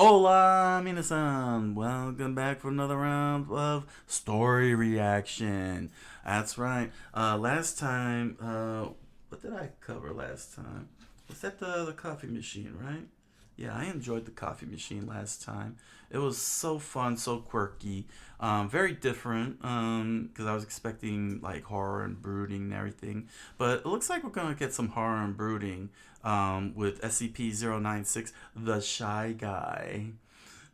Hola, minasan! Welcome back for another round of story reaction. That's right. Last time, what did I cover last time? Was that the coffee machine, right? Yeah, I enjoyed the coffee machine last time. It was so fun, so quirky, very different. Because I was expecting like horror and brooding and everything, but it looks like we're gonna get some horror and brooding. With SCP-096, the Shy Guy,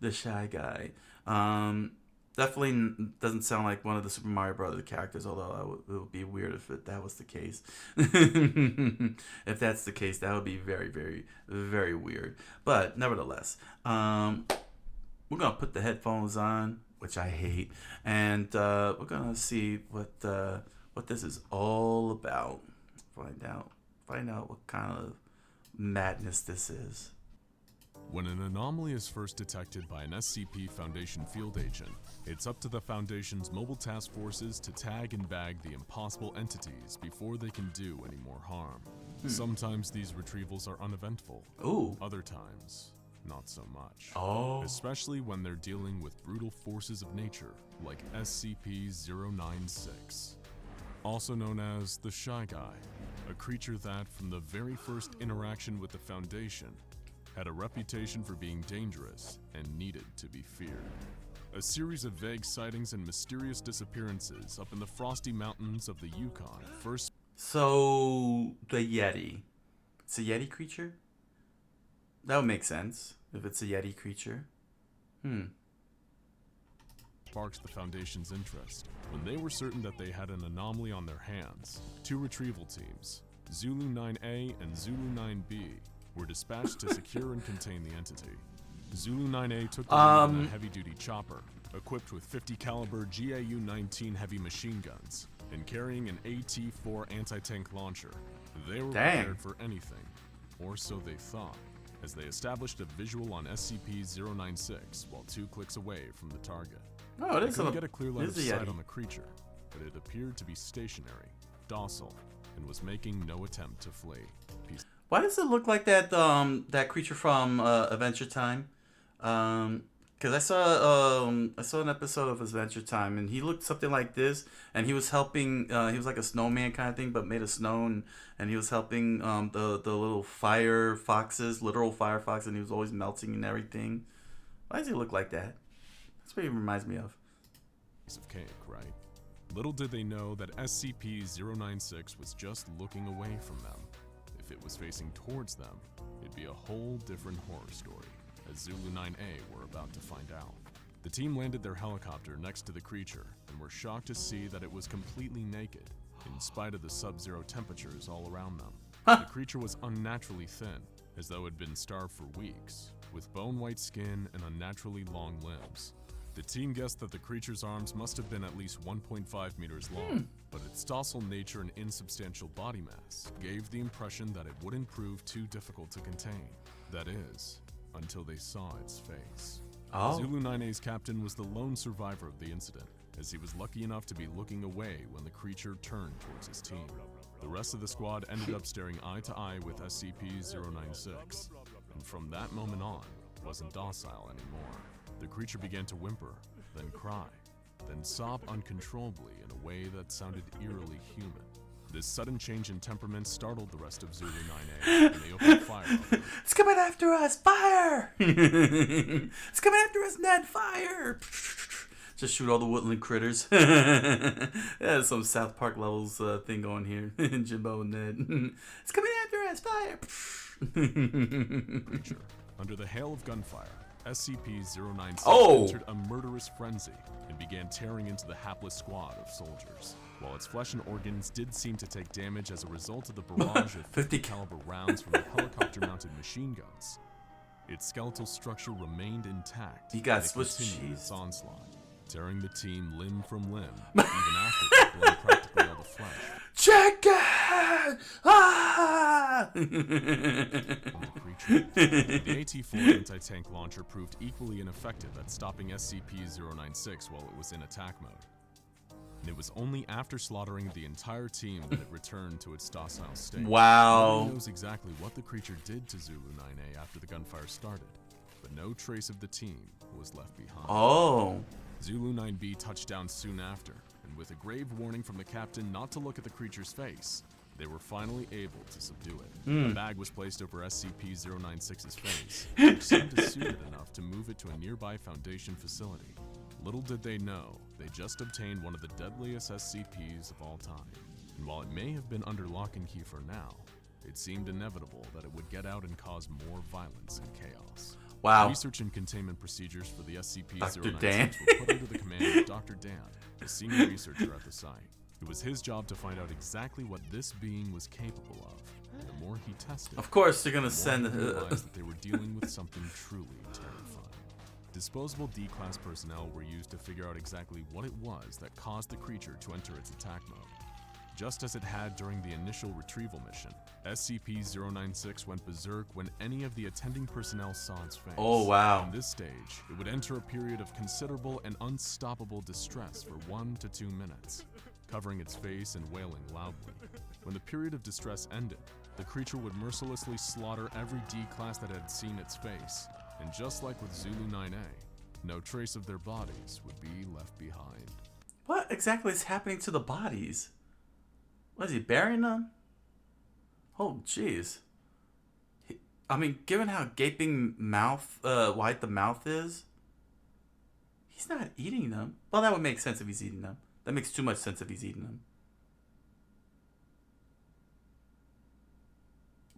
the Shy Guy. Um, Definitely doesn't sound like one of the Super Mario Brothers characters, although it would be weird if that was the case. If that's the case, that would be very, very, very weird. But nevertheless, we're gonna put the headphones on, which I hate, and we're gonna see what this is all about. Find out what kind of madness this is. When an anomaly is first detected by an SCP Foundation field agent, it's up to the Foundation's mobile task forces to tag and bag the impossible entities before they can do any more harm. Sometimes these retrievals are uneventful. Ooh. Other times, not so much. Oh. Especially when they're dealing with brutal forces of nature, like SCP-096. Also known as the Shy Guy, a creature that, from the very first interaction with the Foundation, had a reputation for being dangerous and needed to be feared. A series of vague sightings and mysterious disappearances up in the frosty mountains of the Yukon first So the Yeti. It's a Yeti creature? That would make sense if it's a Yeti creature. sparked the Foundation's interest when they were certain that they had an anomaly on their hands. Two retrieval teams, Zulu 9A and Zulu 9B, were dispatched to secure and contain the entity. Zulu 9A took the lead in a heavy-duty chopper, equipped with 50 caliber GAU-19 heavy machine guns, and carrying an AT-4 anti-tank launcher. They were prepared for anything, or so they thought, as they established a visual on SCP-096 while 2 clicks away from the target. Oh, They couldn't get a clear line of sight on the creature, but it appeared to be stationary, docile, and was making no attempt to flee. Why does it look like that creature from Adventure Time? Because I saw an episode of Adventure Time, and he looked something like this, and he was helping. He was like a snowman kind of thing, but made of snow, and he was helping the little fire foxes, literal fire foxes, and he was always melting and everything. Why does he look like that? That's what he reminds me of. Piece of cake, right? Little did they know that SCP-096 was just looking away from them. If it was facing towards them, it'd be a whole different horror story, as Zulu 9A were about to find out. The team landed their helicopter next to the creature and were shocked to see that it was completely naked, in spite of the sub-zero temperatures all around them. The creature was unnaturally thin, as though it had been starved for weeks, with bone-white skin and unnaturally long limbs. The team guessed that the creature's arms must have been at least 1.5 meters long, but its docile nature and insubstantial body mass gave the impression that it wouldn't prove too difficult to contain. That is, until they saw its face. Oh. Zulu 9A's captain was the lone survivor of the incident, as he was lucky enough to be looking away when the creature turned towards his team. The rest of the squad ended up staring eye to eye with SCP-096, and from that moment on, wasn't docile anymore. The creature began to whimper, then cry, then sob uncontrollably in a way that sounded eerily human. This sudden change in temperament startled the rest of Zulu 9A, and they opened fire on them. It's coming after us! Fire! It's coming after us, Ned! Fire! Just shoot all the woodland critters. Yeah, some South Park levels thing going here. Jimbo and Ned. It's coming after us! Fire! Creature. Under the hail of gunfire, SCP-096 entered a murderous frenzy and began tearing into the hapless squad of soldiers. While its flesh and organs did seem to take damage as a result of the barrage of 50 caliber rounds from the helicopter-mounted machine guns, its skeletal structure remained intact. He got and it Swiss continued cheese. its onslaught, tearing the team limb from limb, even after it had blown practically all the flesh. Check it! Ah! The AT-4 anti-tank launcher proved equally ineffective at stopping SCP-096 while it was in attack mode. And it was only after slaughtering the entire team that it returned to its docile state. Wow. Nobody knows exactly what the creature did to Zulu 9A after the gunfire started, but no trace of the team was left behind. Oh. Zulu 9B touched down soon after, and with a grave warning from the captain not to look at the creature's face, they were finally able to subdue it. A bag was placed over SCP-096's face, which seemed suited enough to move it to a nearby Foundation facility. Little did they know, they just obtained one of the deadliest SCPs of all time. And while it may have been under lock and key for now, it seemed inevitable that it would get out and cause more violence and chaos. Wow. Research and containment procedures for the Dr. Dan. SCP-096 were put under the command of Dr. Dan, a senior researcher at the site. It was his job to find out exactly what this being was capable of. And the more he tested, Of course, they're gonna the more send. he realized that they were dealing with something truly terrifying. Disposable D-class personnel were used to figure out exactly what it was that caused the creature to enter its attack mode. Just as it had during the initial retrieval mission, SCP-096 went berserk when any of the attending personnel saw its face. Oh, wow. On this stage, it would enter a period of considerable and unstoppable distress for 1 to 2 minutes, covering its face and wailing loudly. When the period of distress ended, the creature would mercilessly slaughter every D-class that had seen its face, and just like with Zulu 9A, no trace of their bodies would be left behind. What exactly is happening to the bodies? What is he burying them? Oh, jeez. I mean, given how gaping mouth, wide the mouth is, he's not eating them. Well, that would make sense if he's eating them. That makes too much sense if he's eating them.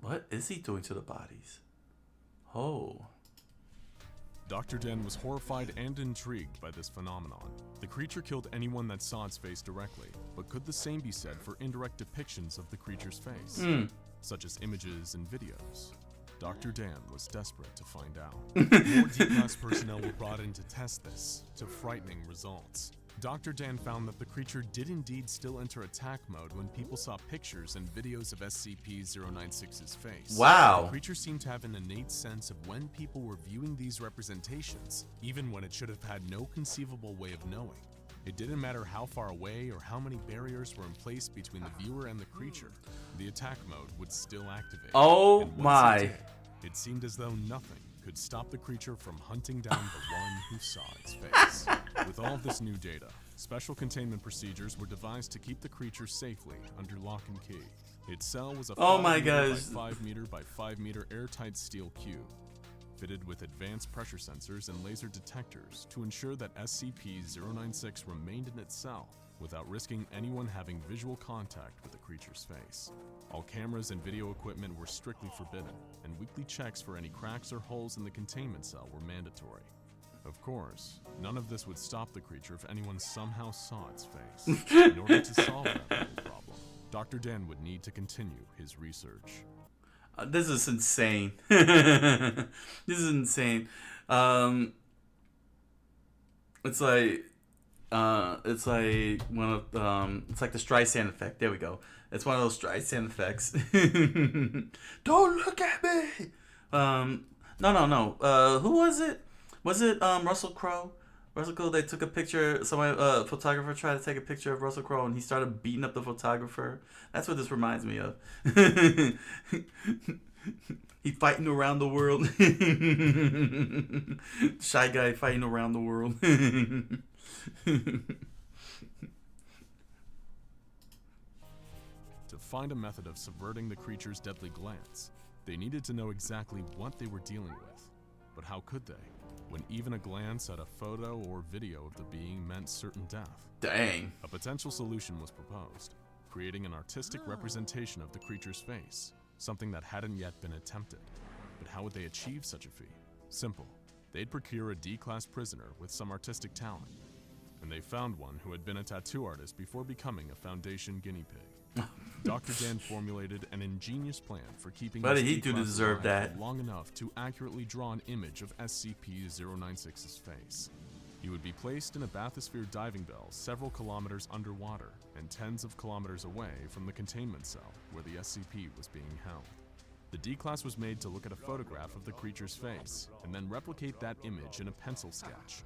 What is he doing to the bodies? Oh. Dr. Den was horrified and intrigued by this phenomenon. The creature killed anyone that saw its face directly, but could the same be said for indirect depictions of the creature's face, such as images and videos? Dr. Dan was desperate to find out. More D-class personnel were brought in to test this, to frightening results. Dr. Dan found that the creature did indeed still enter attack mode when people saw pictures and videos of SCP-096's face. Wow. The creature seemed to have an innate sense of when people were viewing these representations, even when it should have had no conceivable way of knowing. It didn't matter how far away or how many barriers were in place between the viewer and the creature, the attack mode would still activate. Oh And once my. it did, it seemed as though nothing could stop the creature from hunting down the one who saw its face. With all of this new data, special containment procedures were devised to keep the creature safely under lock and key. Its cell was a Oh 5 my meter gosh. by 5 meter by 5 meter airtight steel cube, fitted with advanced pressure sensors and laser detectors to ensure that SCP-096 remained in its cell without risking anyone having visual contact with the creature's face. All cameras and video equipment were strictly forbidden, and weekly checks for any cracks or holes in the containment cell were mandatory. Of course, none of this would stop the creature if anyone somehow saw its face. In order to solve that little problem, Dr. Dan would need to continue his research. This is insane. This is insane. It's like one of it's like the Streisand effect. There we go. It's one of those Streisand effects. Don't look at me. No. Who was it? Was it Russell Crowe? Russell Crowe. They took a picture. Somebody, photographer, tried to take a picture of Russell Crowe, and he started beating up the photographer. That's what this reminds me of. He fighting around the world. Shy guy fighting around the world. To find a method of subverting the creature's deadly glance, they needed to know exactly what they were dealing with. But how could they, when even a glance at a photo or video of the being meant certain death? Dang. A potential solution was proposed, creating an artistic representation of the creature's face, something that hadn't yet been attempted. But how would they achieve such a feat? Simple. They'd procure a D-class prisoner with some artistic talent. And they found one who had been a tattoo artist before becoming a Foundation guinea pig. Dr. Dan formulated an ingenious plan for keeping What this did he do to D-class deserve alive that? for long enough to accurately draw an image of SCP-096's face. He would be placed in a bathysphere diving bell several kilometers underwater and tens of kilometers away from the containment cell where the SCP was being held. The D-class was made to look at a photograph of the creature's face and then replicate that image in a pencil sketch.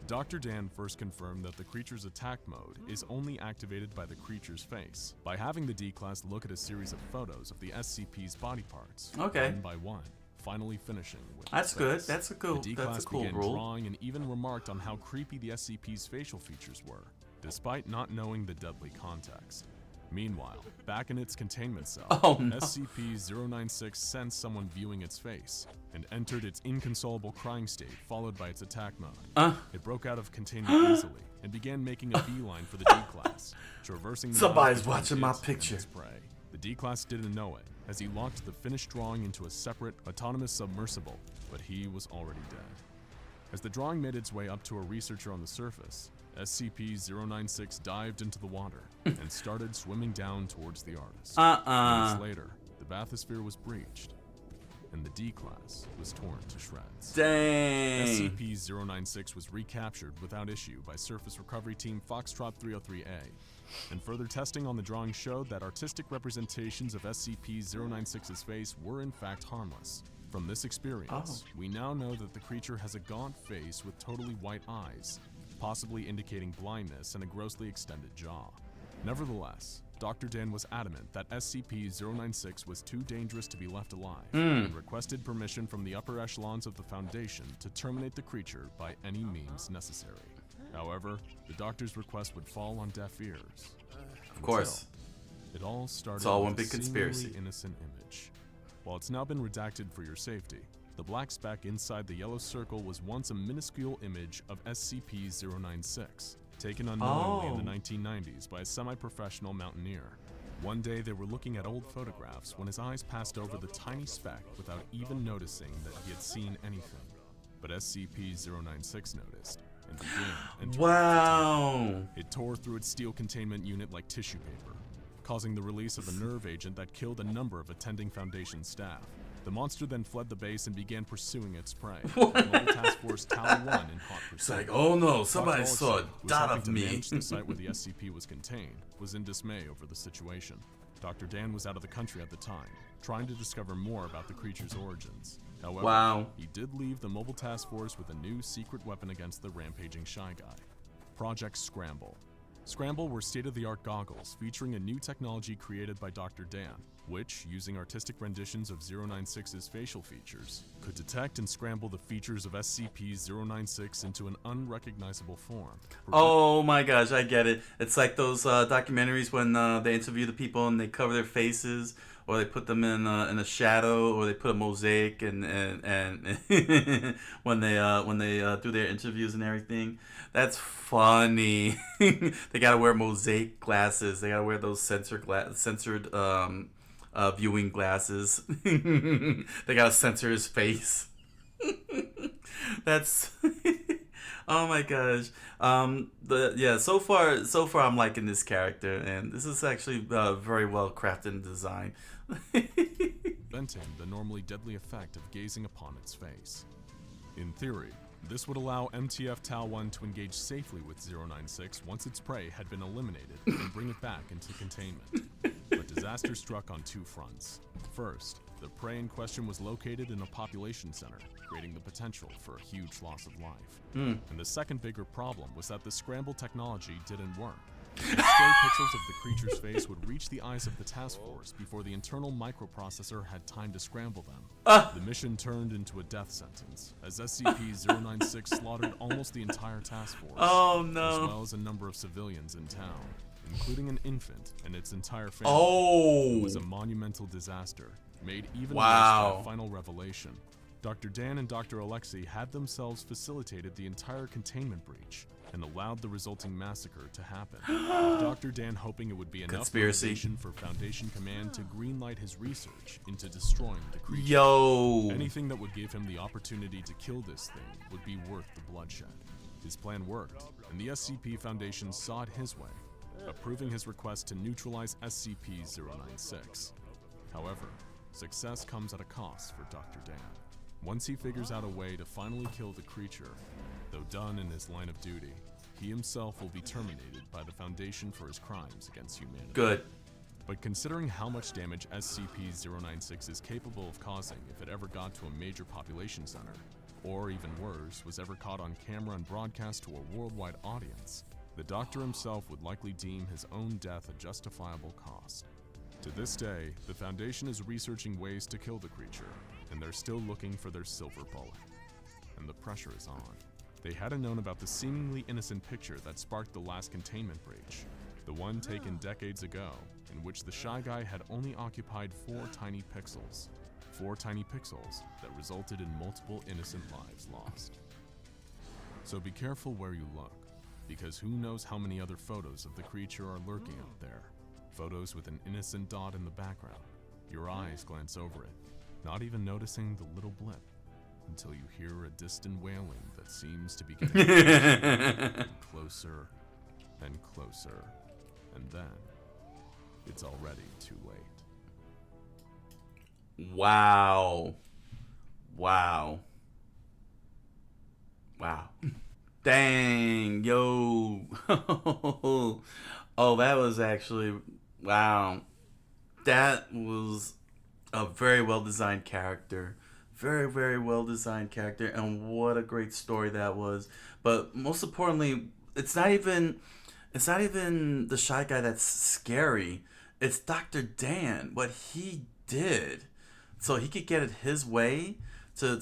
Dr. Dan first confirmed that the creature's attack mode is only activated by the creature's face by having the D-class look at a series of photos of the SCP's body parts, Okay. one by one, finally finishing with That's its good. face. That's a cool. The That's D-Class a cool began rule. drawing and even remarked on how creepy the SCP's facial features were, despite not knowing the deadly context. Meanwhile, back in its containment cell, Oh, no. SCP-096 sensed someone viewing its face and entered its inconsolable crying state, followed by its attack mode. It broke out of containment easily and began making a beeline for the D-Class, traversing the Somebody's between watching my it and picture. its prey. The D-Class didn't know it, as he locked the finished drawing into a separate, autonomous submersible, but he was already dead. As the drawing made its way up to a researcher on the surface, SCP-096 dived into the water and started swimming down towards the artist. Minutes later, the bathysphere was breached, and the D-Class was torn to shreds. Dang. SCP-096 was recaptured without issue by Surface Recovery Team Foxtrot 303A, and further testing on the drawing showed that artistic representations of SCP-096's face were in fact harmless. From this experience, we now know that the creature has a gaunt face with totally white eyes, possibly indicating blindness and a grossly extended jaw. Nevertheless, Dr. Dan was adamant that SCP-096 was too dangerous to be left alive, and requested permission from the upper echelons of the Foundation to terminate the creature by any means necessary. However, the Doctor's request would fall on deaf ears. Of course. It all started It's all with one a big conspiracy. seemingly innocent image. While it's now been redacted for your safety, the black speck inside the yellow circle was once a minuscule image of SCP-096, taken unknowingly in the 1990s by a semi-professional mountaineer. One day they were looking at old photographs when his eyes passed over the tiny speck without even noticing that he had seen anything. But SCP-096 noticed and began entering Wow. it tore through its steel containment unit like tissue paper, causing the release of a nerve agent that killed a number of attending Foundation staff. The monster then fled the base and began pursuing its prey. Mobile Task Force Tower 1 in hot pursuit. It's like, oh no, somebody Dr. saw a Olson, who was dot helping of to me. manage the site where the SCP was contained, was in dismay over the situation. Dr. Dan was out of the country at the time, trying to discover more about the creature's origins. However, he did leave the Mobile Task Force with a new secret weapon against the rampaging Shy Guy. Project Scramble. Scramble were state-of-the-art goggles featuring a new technology created by Dr. Dan, which, using artistic renditions of 096's facial features, could detect and scramble the features of SCP-096 into an unrecognizable form. Oh my gosh, I get it. It's like those documentaries when they interview the people and they cover their faces, or they put them in a shadow, or they put a mosaic, and when they do their interviews and everything. That's funny. They gotta wear mosaic glasses. They gotta wear those censored viewing glasses. They gotta censor his face. That's oh my gosh. So far I'm liking this character, and this is actually very well crafted and designed. Preventing the normally deadly effect of gazing upon its face. In theory, this would allow MTF Tau 1 to engage safely with 096 once its prey had been eliminated and bring it back into containment. But disaster struck on two fronts. First, the prey in question was located in a population center, creating the potential for a huge loss of life. And the second bigger problem was that the scramble technology didn't work. The stray pixels of the creature's face would reach the eyes of the task force before the internal microprocessor had time to scramble them. The mission turned into a death sentence, as SCP-096 slaughtered almost the entire task force, Oh no. as well as a number of civilians in town, including an infant and its entire family. It was a monumental disaster, made even worse by a final revelation. Dr. Dan and Dr. Alexei had themselves facilitated the entire containment breach and allowed the resulting massacre to happen, with Dr. Dan hoping it would be enough motivation for Foundation Command to greenlight his research into destroying the creature. Yo. Anything that would give him the opportunity to kill this thing would be worth the bloodshed. His plan worked, and the SCP Foundation saw it his way, approving his request to neutralize SCP-096. However, success comes at a cost for Dr. Dan. Once he figures out a way to finally kill the creature, though done in his line of duty, he himself will be terminated by the Foundation for his crimes against humanity. Good. But considering how much damage SCP-096 is capable of causing if it ever got to a major population center, or even worse, was ever caught on camera and broadcast to a worldwide audience, the Doctor himself would likely deem his own death a justifiable cost. To this day, the Foundation is researching ways to kill the creature, and they're still looking for their silver bullet. And the pressure is on. They hadn't known about the seemingly innocent picture that sparked the last containment breach, the one taken decades ago, in which the Shy Guy had only occupied 4 tiny pixels. 4 tiny pixels that resulted in multiple innocent lives lost. So be careful where you look, because who knows how many other photos of the creature are lurking out there. Photos with an innocent dot in the background. Your eyes glance over it, not even noticing the little blip, until you hear a distant wailing that seems to be getting closer and closer, and then it's already too late. Wow. Wow. Wow. Dang, yo. Oh, that was actually, wow. That was a very well designed character. Very, very well designed character. And what a great story that was. But most importantly, it's not even the Shy Guy that's scary. It's Dr. Dan, what he did. So he could get it his way to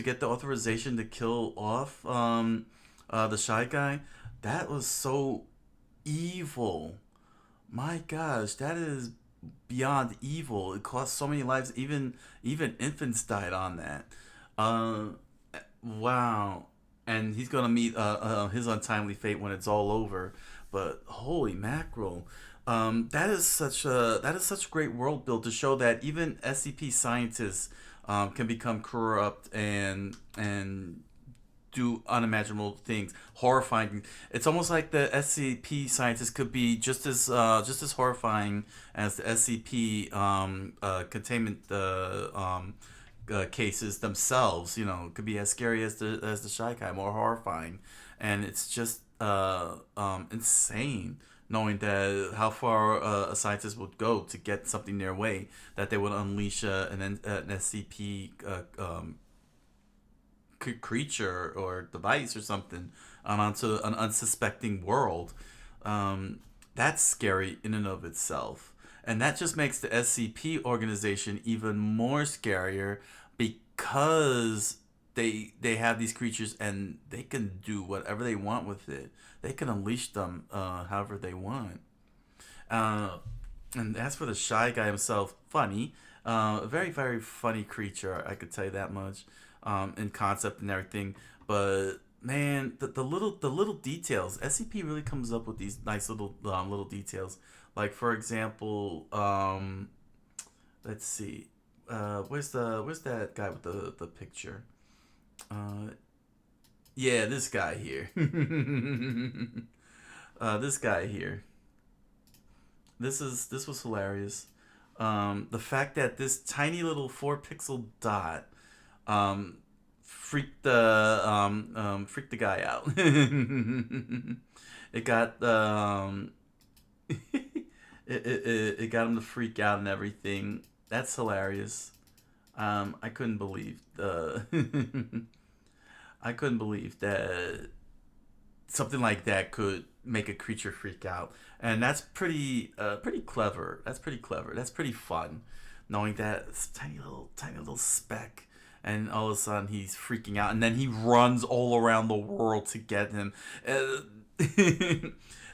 get the authorization to kill off the Shy Guy. That was so evil. My gosh, that is beyond evil. It cost so many lives. Even infants died on that. Wow. And he's gonna meet his untimely fate when it's all over. But holy mackerel, that is such a great world build to show that even SCP scientists can become corrupt and do unimaginable things, horrifying. It's almost like the SCP scientists could be just as horrifying as the SCP containment cases themselves. You know, could be as scary as the Shy Guy, more horrifying, and it's just insane knowing that how far a scientist would go to get something their way, that they would unleash an SCP creature or device or something onto an unsuspecting world. That's scary in and of itself. And that just makes the SCP organization even more scarier because they have these creatures and they can do whatever they want with it. They can unleash them however they want. And as for the Shy Guy himself, funny. A very, very funny creature, I could tell you that much, in concept and everything. But man, the little details. SCP really comes up with these nice little details. Like for example, let's see, where's that guy with the picture? Yeah, this guy here. This guy here. This was hilarious. The fact that this tiny little 4-pixel dot freaked the guy out. It got it got him to freak out and everything. That's hilarious. I couldn't believe I couldn't believe that something like that could make a creature freak out, and that's pretty clever. That's pretty clever. That's pretty fun, knowing that it's a tiny little speck, and all of a sudden he's freaking out, and then he runs all around the world to get him.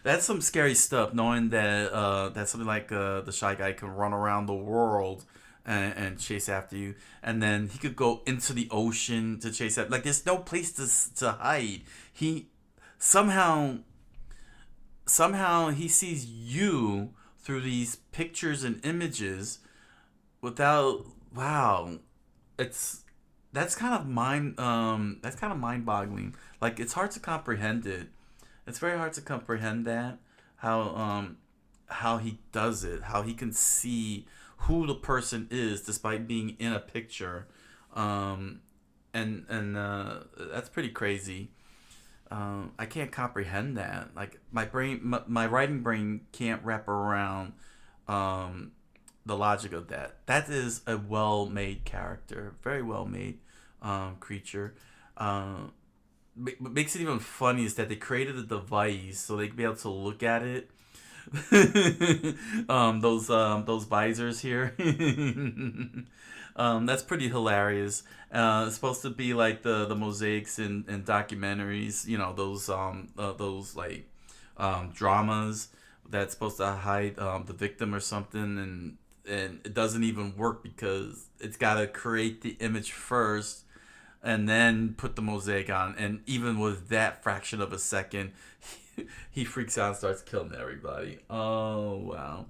That's some scary stuff. Knowing that that something like the Shy Guy can run around the world and chase after you, and then he could go into the ocean to chase after. Like there's no place to hide. He somehow he sees you through these pictures and images without. Wow, that's kind of mind boggling. Like it's hard to comprehend it. It's very hard to comprehend that how he does it, how he can see who the person is despite being in a picture, and that's pretty crazy. I can't comprehend that. Like my writing brain can't wrap around the logic of that. That is a well-made character, very well-made creature. What makes it even funny is that they created a device so they could be able to look at it, those visors here. That's pretty hilarious. It's supposed to be like the mosaics in documentaries. You know those like dramas that's supposed to hide the victim or something, and it doesn't even work because it's got to create the image first and then put the mosaic on. And even with that fraction of a second, he freaks out and starts killing everybody. Oh wow.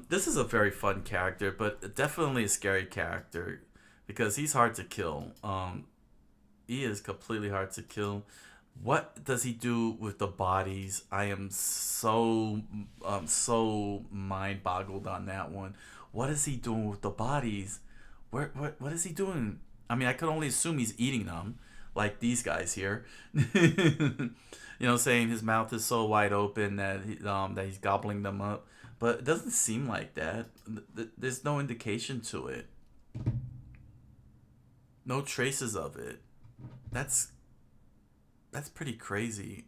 This is a very fun character, but definitely a scary character because he's hard to kill. He is completely hard to kill. What does he do with the bodies? I am so mind boggled on that one. What is he doing with the bodies? What is he doing? I mean, I could only assume he's eating them, like these guys here. Saying his mouth is so wide open that he's gobbling them up, but it doesn't seem like that. There's no indication to it. No traces of it. That's pretty crazy.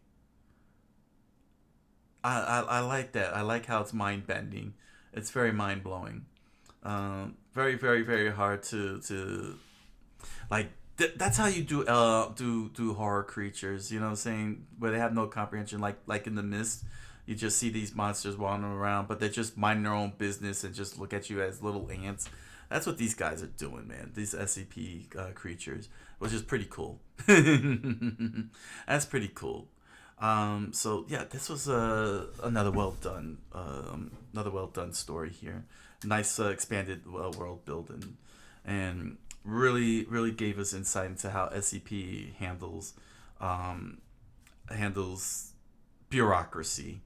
I like that. I like how it's mind bending. It's very mind blowing. Very very very hard to like. That's how you do horror creatures. You know what I'm saying? Where they have no comprehension. Like in The Mist, you just see these monsters wandering around, but they're just minding their own business and just look at you as little ants. That's what these guys are doing, man. These SCP creatures, which is pretty cool. That's pretty cool. So yeah, this was another another well done story here. Nice expanded world building, and really gave us insight into how SCP handles bureaucracy.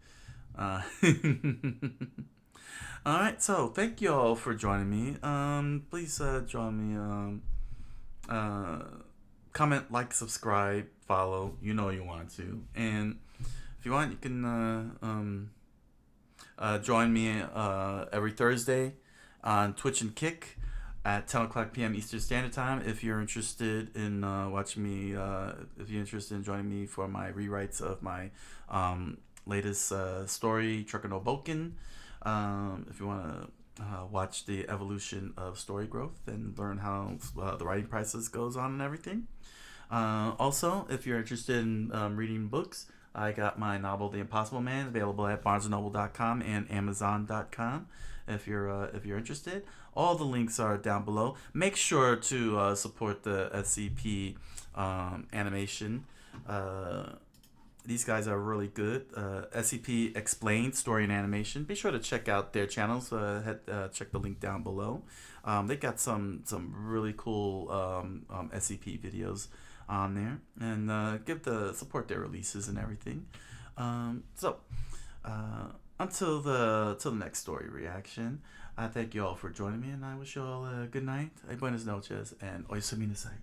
All right, so thank you all for joining me. Please join me. Uh, Comment, like, subscribe, follow. You know you want to, and if you want, you can join me every Thursday on Twitch and Kick at 10 o'clock p.m. Eastern Standard Time. If you're interested in watching me, if you're interested in joining me for my rewrites of my latest story, Trucker No Boken. If you want to watch the evolution of story growth and learn how the writing process goes on and everything. Also, if you're interested in reading books, I got my novel The Impossible Man available at barnesandnoble.com and amazon.com. If you're interested, all the links are down below. Make sure to support the SCP animation. These guys are really good. SCP Explained Story and Animation. Be sure to check out their channels. Check the link down below. They got some really cool SCP videos on there, and support their releases and everything. Until the next story reaction, I thank you all for joining me, and I wish you all a good night, buenas noches, and oisu minasai.